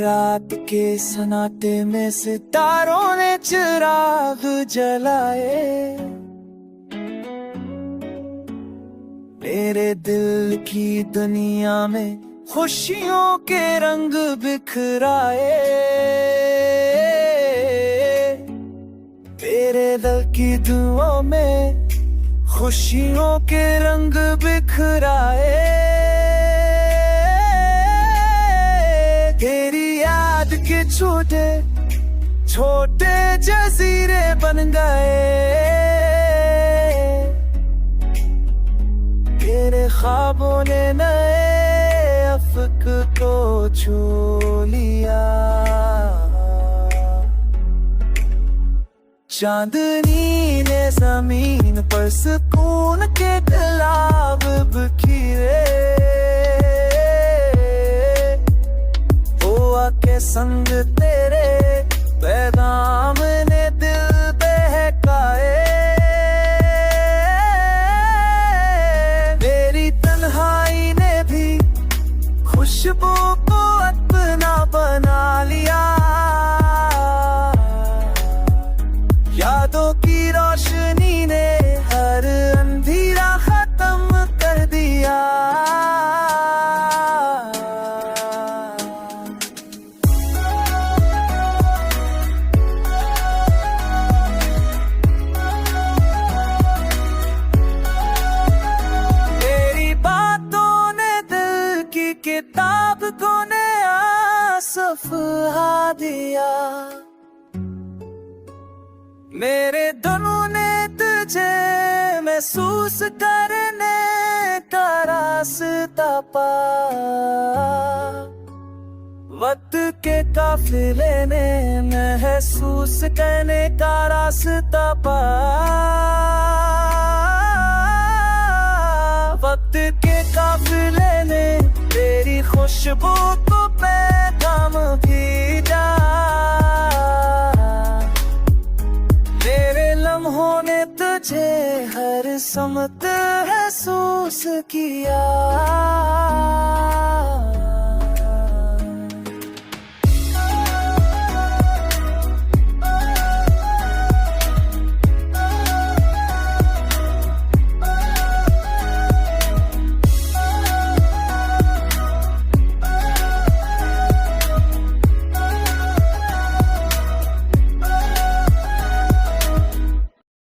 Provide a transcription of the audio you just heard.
रात के सन्नाटे में सितारों ने चिराग जलाए। मेरे दिल की दुनिया में खुशियों के रंग बिखराए। तेरे दिल की दुआओं में खुशियों के रंग बिखराए। तेरी याद के छोटे छोटे जजीरे बन गए। तेरे ख्वाबों ने नए अफ़क़ को छू लिया। चांदनी ने जमीन पर सुकून के गुलाब बिखरे। हुआ के संग तेरे पैगाम ने दिल बहकाए। मेरी तन्हाई ने भी खुशबू को अपना बना लिया। यादों की रोशनी ने हर अंधेरा खत्म कर दिया। तेरी बातों ने दिल की किताब को नया सफ़हा दिया। मेरे दिलों ने तुझे महसूस करने का रास्ता पाया। वक्त के काफिले ने महसूस करने का रास्ता पाया। वक्त के काफिले ने तेरी खुशबू को पैगाम भेजा। मेरे लम्हों ने तुझे हर समत महसूस किया।